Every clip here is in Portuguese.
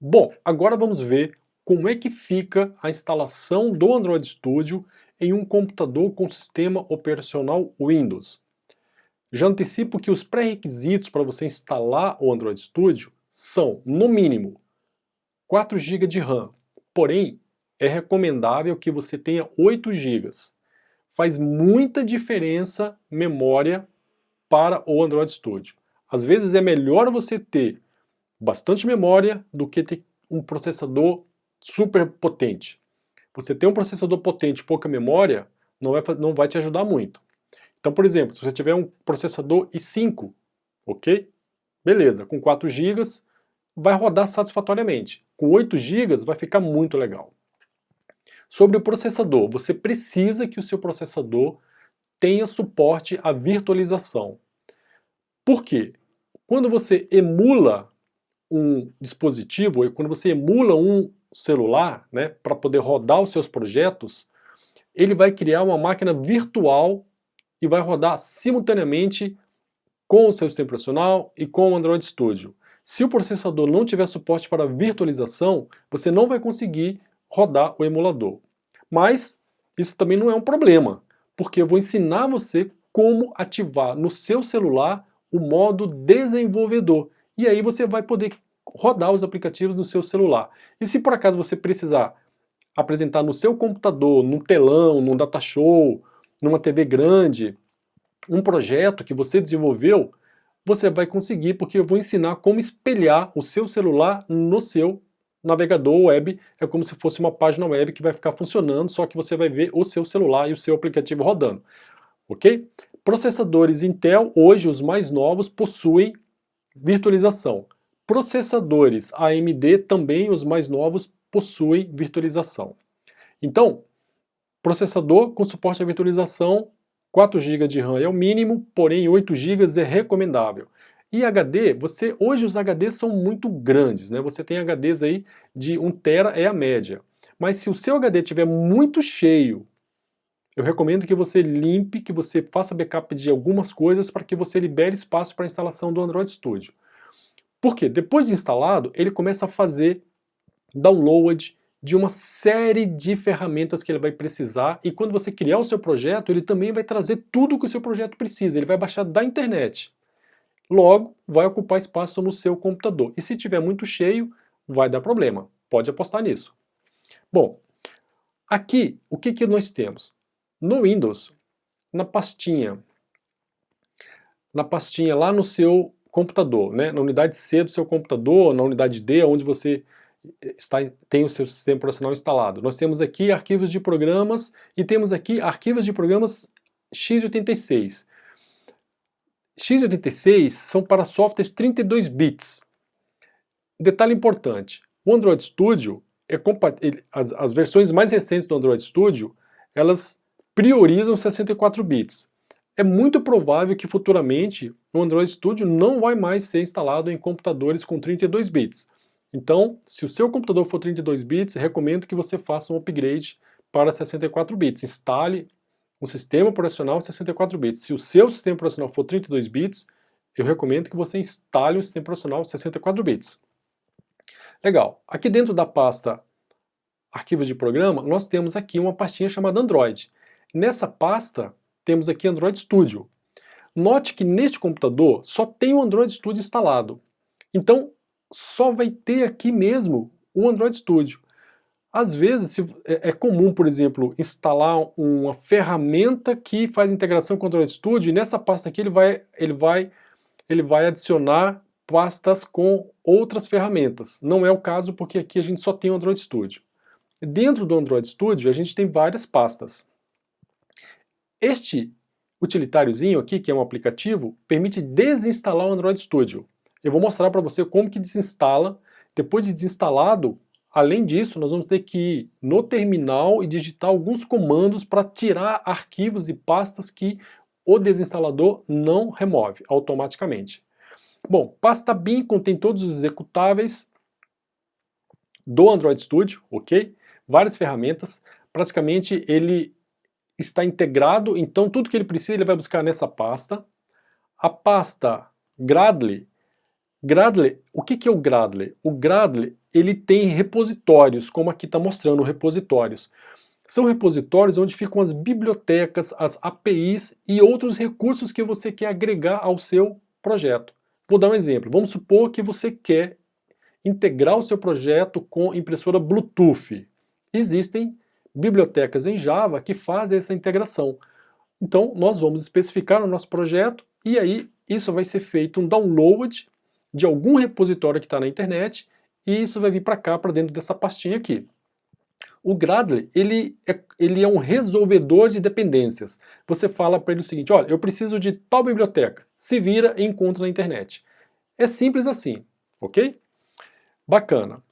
Bom, agora vamos ver como é que fica a instalação do Android Studio em um computador com sistema operacional Windows. Já antecipo que os pré-requisitos para você instalar o Android Studio são, no mínimo, 4 GB de RAM, porém, é recomendável que você tenha 8 GB. Faz muita diferença memória para o Android Studio. Às vezes é melhor você ter bastante memória do que ter um processador super potente. Você ter um processador potente e pouca memória não vai te ajudar muito. Então, por exemplo, se você tiver um processador i5, ok? Beleza, com 4 GB vai rodar satisfatoriamente. Com 8 GB vai ficar muito legal. Sobre o processador, você precisa que o seu processador tenha suporte à virtualização. Por quê? Quando você emula um dispositivo, ou quando você emula um celular, né, para poder rodar os seus projetos, ele vai criar uma máquina virtual e vai rodar simultaneamente com o seu sistema operacional e com o Android Studio. Se o processador não tiver suporte para virtualização, você não vai conseguir rodar o emulador. Mas isso também não é um problema, porque eu vou ensinar você como ativar no seu celular o modo desenvolvedor. E aí você vai poder rodar os aplicativos no seu celular. E se por acaso você precisar apresentar no seu computador, num telão, num datashow, numa TV grande, um projeto que você desenvolveu, você vai conseguir, porque eu vou ensinar como espelhar o seu celular no seu navegador web. É como se fosse uma página web que vai ficar funcionando, só que você vai ver o seu celular e o seu aplicativo rodando, ok? Processadores Intel, hoje os mais novos, possuem virtualização. Processadores AMD, também os mais novos, possuem virtualização. Então, processador com suporte à virtualização, 4 GB de RAM é o mínimo, porém 8 GB é recomendável. E HD, hoje os HDs são muito grandes, né? Você tem HDs aí de 1 TB é a média. Mas se o seu HD estiver muito cheio, eu recomendo que você limpe, que você faça backup de algumas coisas para que você libere espaço para a instalação do Android Studio. Por quê? Depois de instalado, ele começa a fazer download de uma série de ferramentas que ele vai precisar, e quando você criar o seu projeto, ele também vai trazer tudo que o seu projeto precisa, ele vai baixar da internet. Logo, vai ocupar espaço no seu computador. E se estiver muito cheio, vai dar problema. Pode apostar nisso. Bom, aqui, o que nós temos? No Windows, na pastinha lá no seu computador, né, na unidade C do seu computador, na unidade D, onde você tem o seu sistema operacional instalado. Nós temos aqui arquivos de programas e temos aqui arquivos de programas x86. x86 são para softwares 32 bits. Detalhe importante, o Android Studio, as versões mais recentes do Android Studio, elas priorizam 64 bits. É muito provável que futuramente o Android Studio não vai mais ser instalado em computadores com 32 bits. Então, se o seu computador for 32 bits, recomendo que você faça um upgrade para 64 bits. Instale um sistema operacional 64 bits. Se o seu sistema operacional for 32 bits, eu recomendo que você instale um sistema operacional 64 bits. Legal. Aqui dentro da pasta Arquivos de Programa, nós temos aqui uma pastinha chamada Android. Nessa pasta, temos aqui Android Studio. Note que neste computador só tem o Android Studio instalado. Então, só vai ter aqui mesmo o Android Studio. Às vezes é comum, por exemplo, instalar uma ferramenta que faz integração com o Android Studio, e nessa pasta aqui ele vai adicionar pastas com outras ferramentas. Não é o caso, porque aqui a gente só tem o Android Studio. Dentro do Android Studio a gente tem várias pastas. Este utilitáriozinho aqui, que é um aplicativo, permite desinstalar o Android Studio. Eu vou mostrar para você como que desinstala. Depois de desinstalado, além disso, nós vamos ter que ir no terminal e digitar alguns comandos para tirar arquivos e pastas que o desinstalador não remove automaticamente. Bom, pasta bin contém todos os executáveis do Android Studio, ok? Várias ferramentas. Praticamente ele está integrado, então tudo que ele precisa ele vai buscar nessa pasta. A pasta Gradle Gradle, o que é o Gradle? O Gradle, ele tem repositórios, como aqui está mostrando, repositórios. São repositórios onde ficam as bibliotecas, as APIs e outros recursos que você quer agregar ao seu projeto. Vou dar um exemplo. Vamos supor que você quer integrar o seu projeto com impressora Bluetooth. Existem bibliotecas em Java que fazem essa integração. Então, nós vamos especificar no nosso projeto e aí isso vai ser feito um download de algum repositório que está na internet e isso vai vir para cá, para dentro dessa pastinha aqui. O Gradle, ele é um resolvedor de dependências. Você fala para ele o seguinte, olha, eu preciso de tal biblioteca, se vira e encontra na internet. É simples assim, ok? Bacana.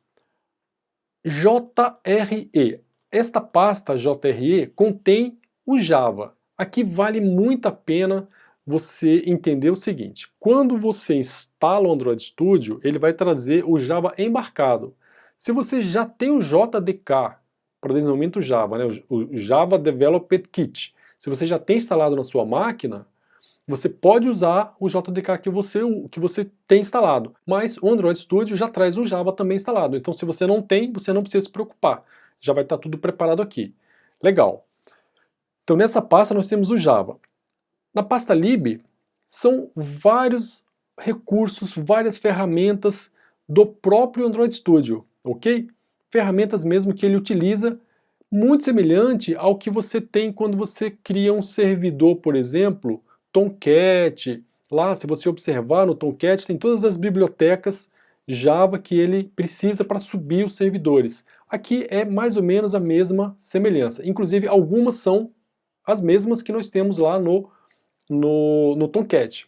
JRE. Esta pasta JRE contém o Java. Aqui vale muito a pena você entender o seguinte, quando você instala o Android Studio, ele vai trazer o Java embarcado. Se você já tem o JDK, para desenvolvimento Java, né, o Java Developer Kit, se você já tem instalado na sua máquina, você pode usar o JDK que você tem instalado, mas o Android Studio já traz o Java também instalado, então se você não tem, você não precisa se preocupar, já vai estar tudo preparado aqui. Legal. Então nessa pasta nós temos o Java. Na pasta lib são vários recursos, várias ferramentas do próprio Android Studio, ok? Ferramentas mesmo que ele utiliza, muito semelhante ao que você tem quando você cria um servidor, por exemplo, Tomcat. Lá, se você observar no Tomcat, tem todas as bibliotecas Java que ele precisa para subir os servidores. Aqui é mais ou menos a mesma semelhança. Inclusive, algumas são as mesmas que nós temos lá no Tomcat.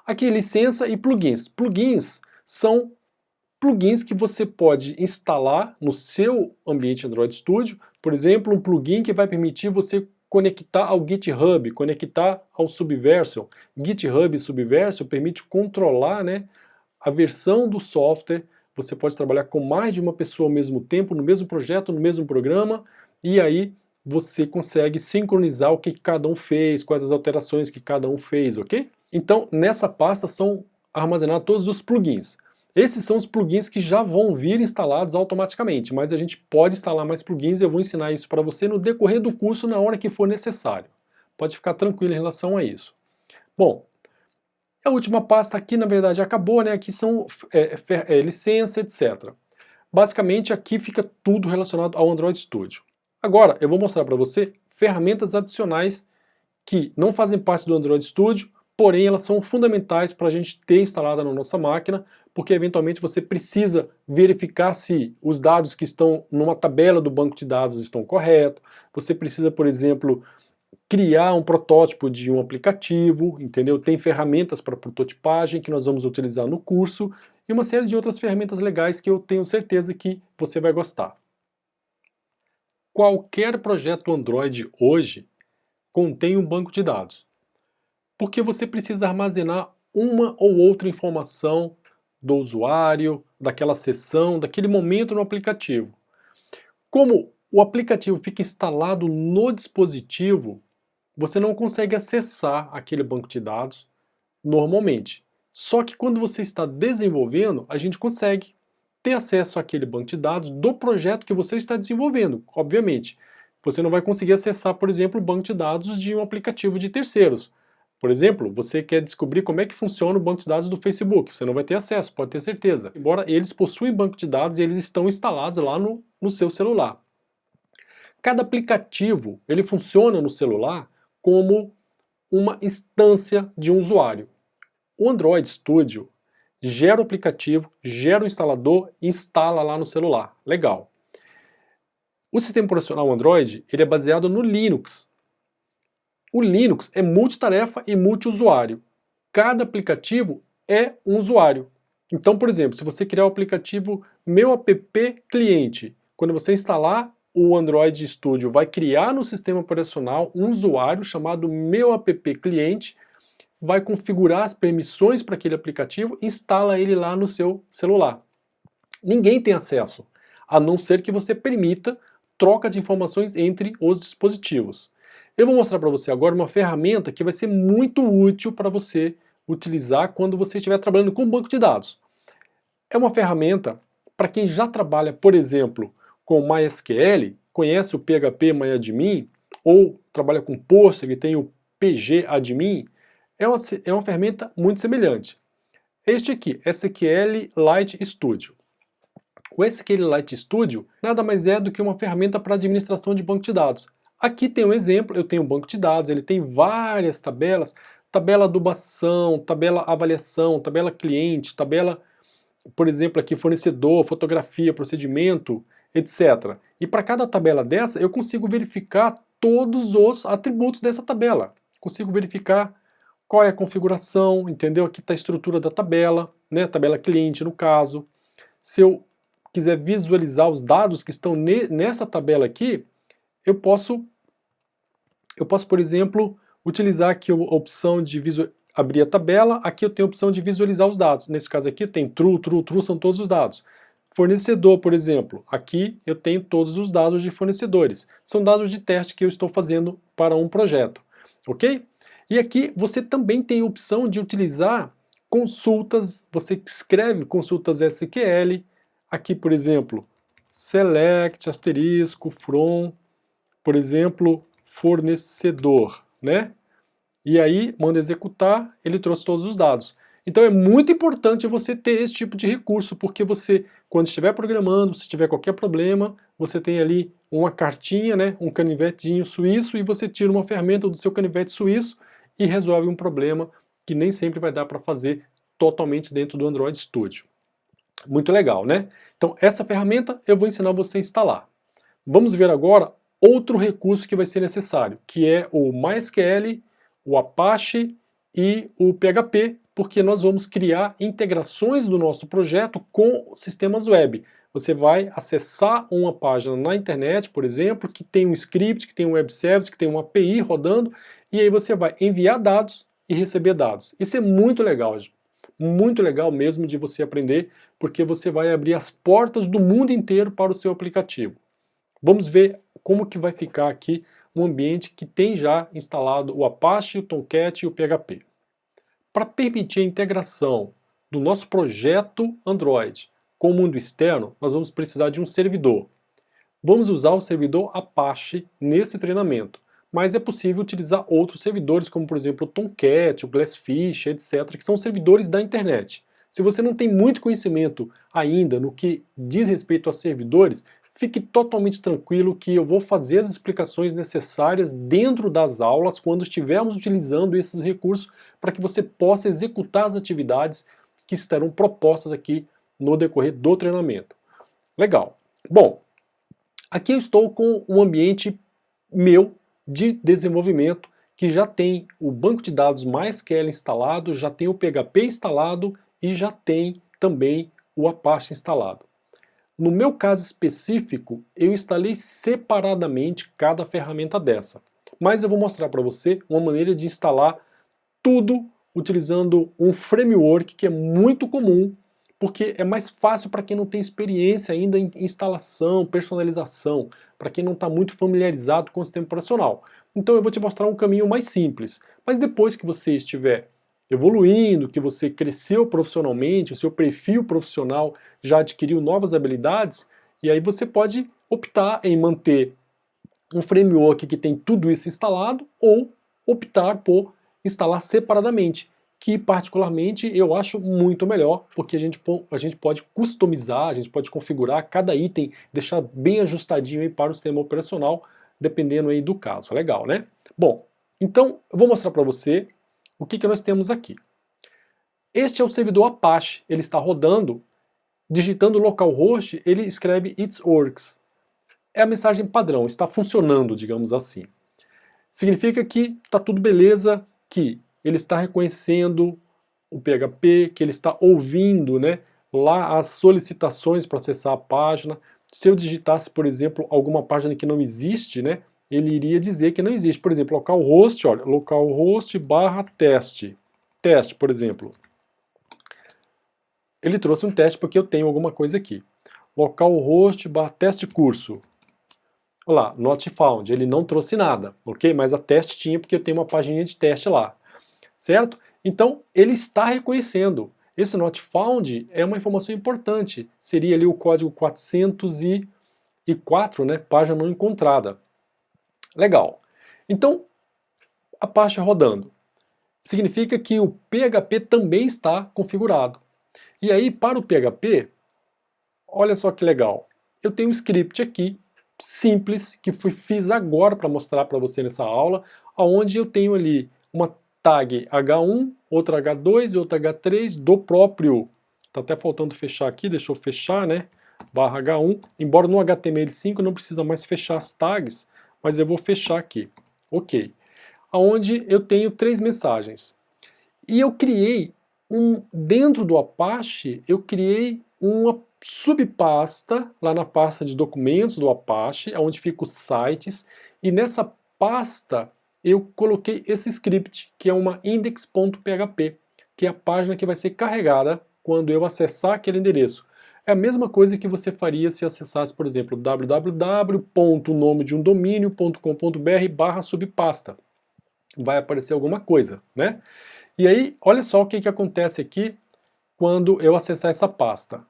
Aqui, licença e plugins. Plugins são plugins que você pode instalar no seu ambiente Android Studio. Por exemplo, um plugin que vai permitir você conectar ao GitHub, conectar ao Subversion. GitHub e Subversion permite controlar, né, a versão do software. Você pode trabalhar com mais de uma pessoa ao mesmo tempo, no mesmo projeto, no mesmo programa, e aí você consegue sincronizar o que cada um fez, quais as alterações que cada um fez, ok? Então, nessa pasta são armazenados todos os plugins. Esses são os plugins que já vão vir instalados automaticamente, mas a gente pode instalar mais plugins e eu vou ensinar isso para você no decorrer do curso na hora que for necessário. Pode ficar tranquilo em relação a isso. Bom, a última pasta aqui na verdade acabou, né? Aqui são licença, etc. Basicamente aqui fica tudo relacionado ao Android Studio. Agora eu vou mostrar para você ferramentas adicionais que não fazem parte do Android Studio, porém elas são fundamentais para a gente ter instalada na nossa máquina, porque eventualmente você precisa verificar se os dados que estão numa tabela do banco de dados estão corretos, você precisa, por exemplo, criar um protótipo de um aplicativo, entendeu? Tem ferramentas para prototipagem que nós vamos utilizar no curso, e uma série de outras ferramentas legais que eu tenho certeza que você vai gostar. Qualquer projeto Android hoje contém um banco de dados, porque você precisa armazenar uma ou outra informação do usuário, daquela sessão, daquele momento no aplicativo. Como o aplicativo fica instalado no dispositivo, você não consegue acessar aquele banco de dados normalmente. Só que quando você está desenvolvendo, a gente consegue ter acesso àquele banco de dados do projeto que você está desenvolvendo, obviamente. Você não vai conseguir acessar, por exemplo, o banco de dados de um aplicativo de terceiros. Por exemplo, você quer descobrir como é que funciona o banco de dados do Facebook, você não vai ter acesso, pode ter certeza. Embora eles possuem banco de dados e eles estão instalados lá no seu celular. Cada aplicativo, ele funciona no celular como uma instância de um usuário. O Android Studio gera o aplicativo, gera o instalador e instala lá no celular. Legal. O sistema operacional Android ele é baseado no Linux. O Linux é multitarefa e multiusuário. Cada aplicativo é um usuário. Então, por exemplo, se você criar o aplicativo Meu App Cliente, quando você instalar o Android Studio, vai criar no sistema operacional um usuário chamado Meu App Cliente, vai configurar as permissões para aquele aplicativo e instala ele lá no seu celular. Ninguém tem acesso, a não ser que você permita troca de informações entre os dispositivos. Eu vou mostrar para você agora uma ferramenta que vai ser muito útil para você utilizar quando você estiver trabalhando com banco de dados. É uma ferramenta para quem já trabalha, por exemplo, com MySQL, conhece o PHP ou trabalha com Postgre e tem o pgadmin, é uma ferramenta muito semelhante. Este aqui, SQLite Studio. O SQLite Studio nada mais é do que uma ferramenta para administração de banco de dados. Aqui tem um exemplo, eu tenho um banco de dados, ele tem várias tabelas, tabela adubação, tabela avaliação, tabela cliente, tabela, por exemplo, aqui fornecedor, fotografia, procedimento, etc. E para cada tabela dessa, eu consigo verificar todos os atributos dessa tabela. Consigo verificar qual é a configuração, entendeu? Aqui está a estrutura da tabela, né? Tabela cliente no caso. Se eu quiser visualizar os dados que estão nessa tabela aqui, eu posso, por exemplo, utilizar aqui a opção de abrir a tabela, aqui eu tenho a opção de visualizar os dados. Nesse caso aqui tem true, true, true, são todos os dados. Fornecedor, por exemplo, aqui eu tenho todos os dados de fornecedores. São dados de teste que eu estou fazendo para um projeto, ok? E aqui você também tem a opção de utilizar consultas, você escreve consultas SQL, aqui, por exemplo, select, asterisco, from, por exemplo, fornecedor, né? E aí, manda executar, ele trouxe todos os dados. Então é muito importante você ter esse tipo de recurso, porque você, quando estiver programando, se tiver qualquer problema, você tem ali uma cartinha, né, um canivetinho suíço, e você tira uma ferramenta do seu canivete suíço e resolve um problema que nem sempre vai dar para fazer totalmente dentro do Android Studio. Muito legal, né? Então essa ferramenta eu vou ensinar você a instalar. Vamos ver agora outro recurso que vai ser necessário, que é o MySQL, o Apache e o PHP, porque nós vamos criar integrações do nosso projeto com sistemas web. Você vai acessar uma página na internet, por exemplo, que tem um script, que tem um web service, que tem uma API rodando, e aí você vai enviar dados e receber dados. Isso é muito legal mesmo de você aprender, porque você vai abrir as portas do mundo inteiro para o seu aplicativo. Vamos ver como que vai ficar aqui um ambiente que tem já instalado o Apache, o Tomcat e o PHP. Para permitir a integração do nosso projeto Android com o mundo externo, nós vamos precisar de um servidor. Vamos usar o servidor Apache nesse treinamento, mas é possível utilizar outros servidores, como por exemplo o Tomcat, o Glassfish, etc., que são servidores da internet. Se você não tem muito conhecimento ainda no que diz respeito a servidores, fique totalmente tranquilo que eu vou fazer as explicações necessárias dentro das aulas quando estivermos utilizando esses recursos para que você possa executar as atividades que estarão propostas aqui no decorrer do treinamento. Legal. Bom, aqui eu estou com um ambiente meu de desenvolvimento que já tem o banco de dados MySQL instalado, já tem o PHP instalado e já tem também o Apache instalado. No meu caso específico, eu instalei separadamente cada ferramenta dessa. Mas eu vou mostrar para você uma maneira de instalar tudo utilizando um framework que é muito comum, porque é mais fácil para quem não tem experiência ainda em instalação, personalização, para quem não está muito familiarizado com o sistema operacional. Então eu vou te mostrar um caminho mais simples. Mas depois que você estiver evoluindo, que você cresceu profissionalmente, o seu perfil profissional já adquiriu novas habilidades, e aí você pode optar em manter um framework que tem tudo isso instalado ou optar por instalar separadamente, que particularmente eu acho muito melhor, porque a gente pode customizar, a gente pode configurar cada item, deixar bem ajustadinho aí para o sistema operacional, dependendo aí do caso. Legal, né? Bom, então eu vou mostrar para você o que nós temos aqui. Este é o servidor Apache, ele está rodando, digitando localhost, ele escreve it works. É a mensagem padrão, está funcionando, digamos assim. Significa que está tudo beleza, que ele está reconhecendo o PHP, que ele está ouvindo, né, lá as solicitações para acessar a página. Se eu digitasse, por exemplo, alguma página que não existe, né, ele iria dizer que não existe. Por exemplo, localhost, olha, localhost barra teste. Teste, por exemplo. Ele trouxe um teste porque eu tenho alguma coisa aqui. Localhost barra teste curso. Olha lá, not found. Ele não trouxe nada, ok? Mas a teste tinha porque eu tenho uma página de teste lá. Certo? Então, ele está reconhecendo. Esse not found é uma informação importante. Seria ali o código 404, né? Página não encontrada. Legal. Então, a pasta rodando. Significa que o PHP também está configurado. E aí, para o PHP, olha só que legal. Eu tenho um script aqui, simples, que fiz agora para mostrar para você nessa aula, onde eu tenho ali uma tag H1, outra H2 e outra H3 do próprio. Está até faltando fechar aqui, deixa eu fechar, né? Barra H1, embora no HTML5 não precisa mais fechar as tags, mas eu vou fechar aqui. Ok. Onde eu tenho 3 mensagens. E eu criei, dentro do Apache, eu criei uma subpasta, lá na pasta de documentos do Apache, onde ficam os sites, e nessa pasta eu coloquei esse script, que é uma index.php, que é a página que vai ser carregada quando eu acessar aquele endereço. É a mesma coisa que você faria se acessasse, por exemplo, www.nomedeumdomínio.com.br/subpasta. Vai aparecer alguma coisa, né? E aí, olha só o que acontece aqui quando eu acessar essa pasta.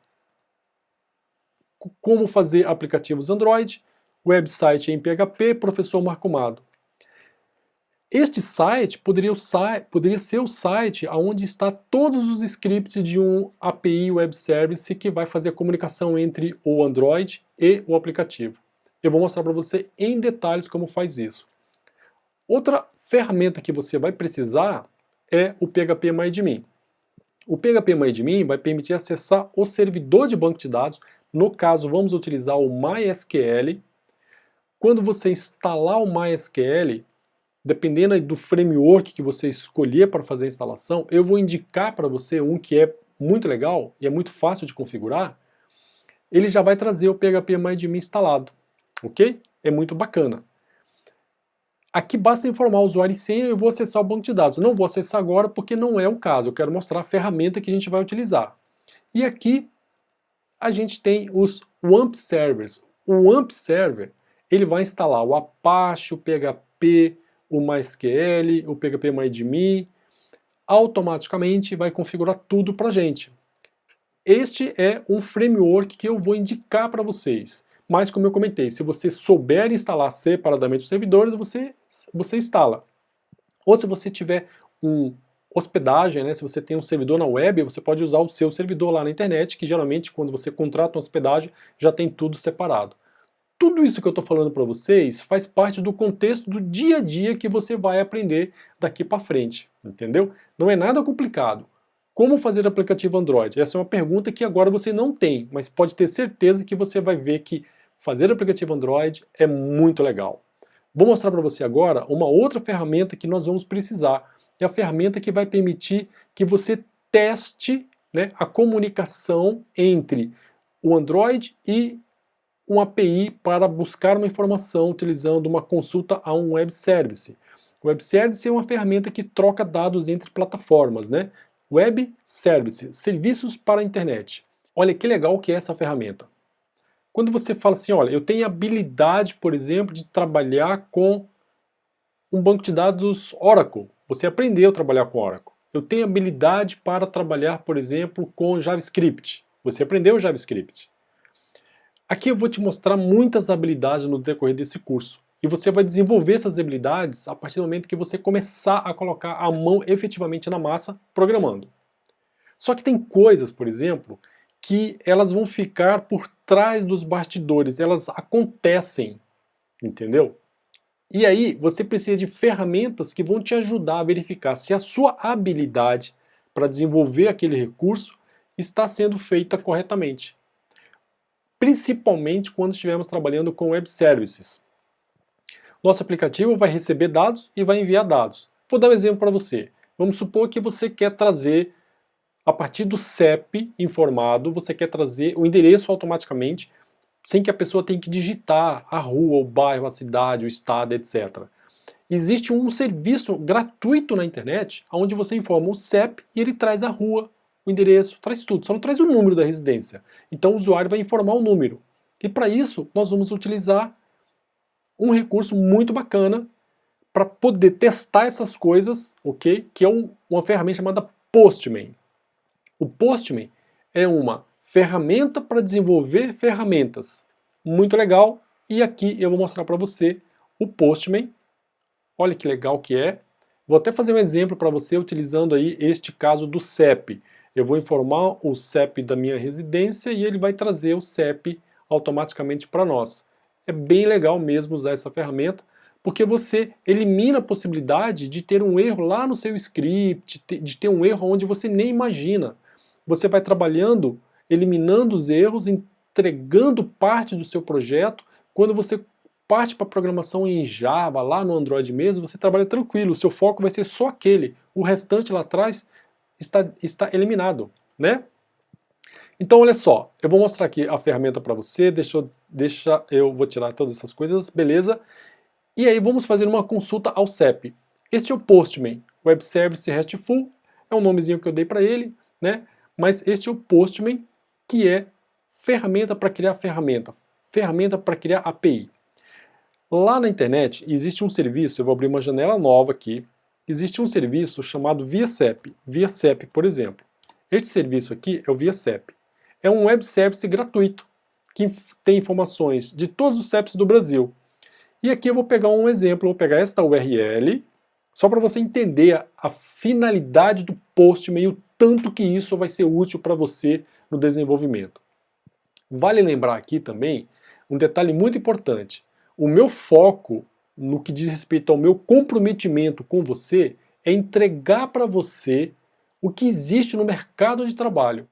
Como fazer aplicativos Android, website em PHP, professor Marco Mado. Este site poderia ser o site onde está todos os scripts de um API Web Service que vai fazer a comunicação entre o Android e o aplicativo. Eu vou mostrar para você em detalhes como faz isso. Outra ferramenta que você vai precisar é o PHPMyAdmin. O PHPMyAdmin vai permitir acessar o servidor de banco de dados. No caso, vamos utilizar o MySQL. Quando você instalar o MySQL, dependendo do framework que você escolher para fazer a instalação, eu vou indicar para você um que é muito legal e é muito fácil de configurar. Ele já vai trazer o PHPMyAdmin instalado, ok? É muito bacana. Aqui basta informar o usuário e senha e eu vou acessar o banco de dados. Eu não vou acessar agora porque não é o caso, eu quero mostrar a ferramenta que a gente vai utilizar. E aqui a gente tem os WAMP servers. O WAMP server, ele vai instalar o Apache, o PHP, o MySQL, o PHPMyAdmin, automaticamente vai configurar tudo para a gente. Este é um framework que eu vou indicar para vocês. Mas, como eu comentei, se você souber instalar separadamente os servidores, você instala. Ou se você tiver hospedagem, né, se você tem um servidor na web, você pode usar o seu servidor lá na internet, que geralmente quando você contrata uma hospedagem, já tem tudo separado. Tudo isso que eu estou falando para vocês faz parte do contexto do dia a dia que você vai aprender daqui para frente, entendeu? Não é nada complicado. Como fazer aplicativo Android? Essa é uma pergunta que agora você não tem, mas pode ter certeza que você vai ver que fazer aplicativo Android é muito legal. Vou mostrar para você agora uma outra ferramenta que nós vamos precisar. É a ferramenta que vai permitir que você teste, né, a comunicação entre o Android e uma API para buscar uma informação utilizando uma consulta a um web service. O web service é uma ferramenta que troca dados entre plataformas, né? Web Service, serviços para a internet. Olha que legal que é essa ferramenta. Quando você fala assim, olha, eu tenho habilidade, por exemplo, de trabalhar com um banco de dados Oracle. Você aprendeu a trabalhar com Oracle. Eu tenho habilidade para trabalhar, por exemplo, com JavaScript. Você aprendeu JavaScript. Aqui eu vou te mostrar muitas habilidades no decorrer desse curso. E você vai desenvolver essas habilidades a partir do momento que você começar a colocar a mão efetivamente na massa programando. Só que tem coisas, por exemplo, que elas vão ficar por trás dos bastidores, elas acontecem, entendeu? E aí você precisa de ferramentas que vão te ajudar a verificar se a sua habilidade para desenvolver aquele recurso está sendo feita corretamente. Principalmente quando estivermos trabalhando com web services. Nosso aplicativo vai receber dados e vai enviar dados. Vou dar um exemplo para você. Vamos supor que você quer trazer, a partir do CEP informado, você quer trazer o endereço automaticamente, sem que a pessoa tenha que digitar a rua, o bairro, a cidade, o estado, etc. Existe um serviço gratuito na internet, onde você informa o CEP e ele traz a rua, o endereço, traz tudo, só não traz o número da residência. Então o usuário vai informar o número. E para isso, nós vamos utilizar um recurso muito bacana para poder testar essas coisas, ok? Que é uma ferramenta chamada Postman. O Postman é uma ferramenta para desenvolver ferramentas. Muito legal. E aqui eu vou mostrar para você o Postman. Olha que legal que é. Vou até fazer um exemplo para você utilizando aí este caso do CEP. Eu vou informar o CEP da minha residência e ele vai trazer o CEP automaticamente para nós. É bem legal mesmo usar essa ferramenta, porque você elimina a possibilidade de ter um erro lá no seu script, de ter um erro onde você nem imagina. Você vai trabalhando, eliminando os erros, entregando parte do seu projeto. Quando você parte para programação em Java, lá no Android mesmo, você trabalha tranquilo, o seu foco vai ser só aquele. O restante lá atrás está eliminado, né? Então olha só, eu vou mostrar aqui a ferramenta para você, eu vou tirar todas essas coisas, beleza? E aí vamos fazer uma consulta ao CEP. Este é o Postman, Web Service RESTful, é um nomezinho que eu dei para ele, né? Mas este é o Postman, que é ferramenta para criar ferramenta para criar API. Lá na internet existe um serviço, eu vou abrir uma janela nova aqui, existe um serviço chamado ViaCEP, por exemplo. Este serviço aqui é o ViaCEP. É um web service gratuito, que tem informações de todos os CEPs do Brasil. E aqui eu vou pegar um exemplo, vou pegar esta URL, só para você entender a finalidade do Postman e o tanto que isso vai ser útil para você no desenvolvimento. Vale lembrar aqui também um detalhe muito importante. O meu foco, no que diz respeito ao meu comprometimento com você, é entregar para você o que existe no mercado de trabalho.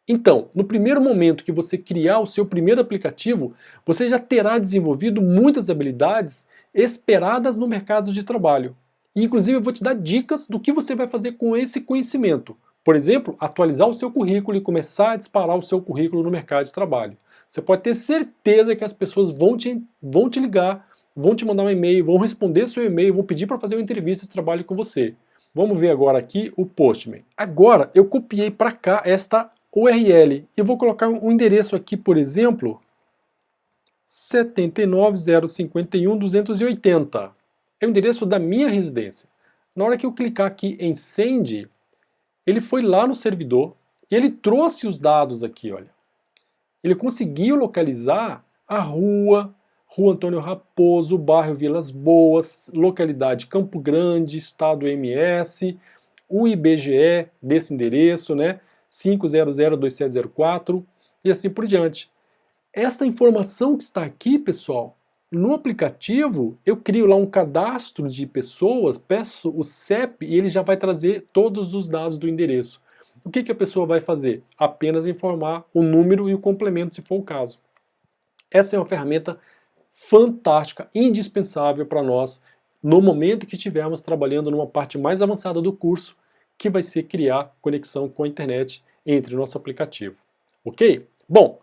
Então, no primeiro momento que você criar o seu primeiro aplicativo, você já terá desenvolvido muitas habilidades esperadas no mercado de trabalho. E, inclusive, eu vou te dar dicas do que você vai fazer com esse conhecimento. Por exemplo, atualizar o seu currículo e começar a disparar o seu currículo no mercado de trabalho. Você pode ter certeza que as pessoas vão te ligar, vão te mandar um e-mail, vão responder seu e-mail, vão pedir para fazer uma entrevista de trabalho com você. Vamos ver agora aqui o Postman. Agora eu copiei para cá esta URL e vou colocar um endereço aqui, por exemplo, 79.051.280. É o endereço da minha residência. Na hora que eu clicar aqui em Send, ele foi lá no servidor e ele trouxe os dados aqui, olha. Ele conseguiu localizar a Rua Antônio Raposo, bairro Vilas Boas, localidade Campo Grande, estado MS, o IBGE desse endereço, né, 5002704 e assim por diante. Esta informação que está aqui, pessoal, no aplicativo, eu crio lá um cadastro de pessoas, peço o CEP e ele já vai trazer todos os dados do endereço. O que a pessoa vai fazer? Apenas informar o número e o complemento, se for o caso. Essa é uma ferramenta fantástica, indispensável para nós, no momento que estivermos trabalhando numa parte mais avançada do curso, que vai ser criar conexão com a internet entre o nosso aplicativo. Ok? Bom,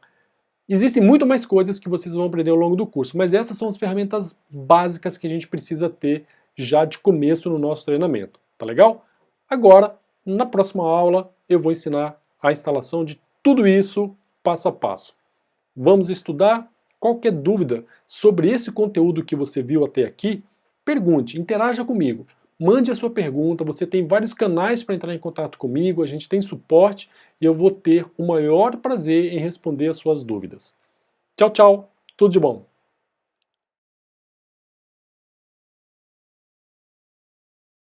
existem muito mais coisas que vocês vão aprender ao longo do curso, mas essas são as ferramentas básicas que a gente precisa ter já de começo no nosso treinamento. Tá legal? Agora, na próxima aula, eu vou ensinar a instalação de tudo isso passo a passo. Vamos estudar? Qualquer dúvida sobre esse conteúdo que você viu até aqui, pergunte, interaja comigo. Mande a sua pergunta, você tem vários canais para entrar em contato comigo, a gente tem suporte e eu vou ter o maior prazer em responder as suas dúvidas. Tchau, tchau, tudo de bom!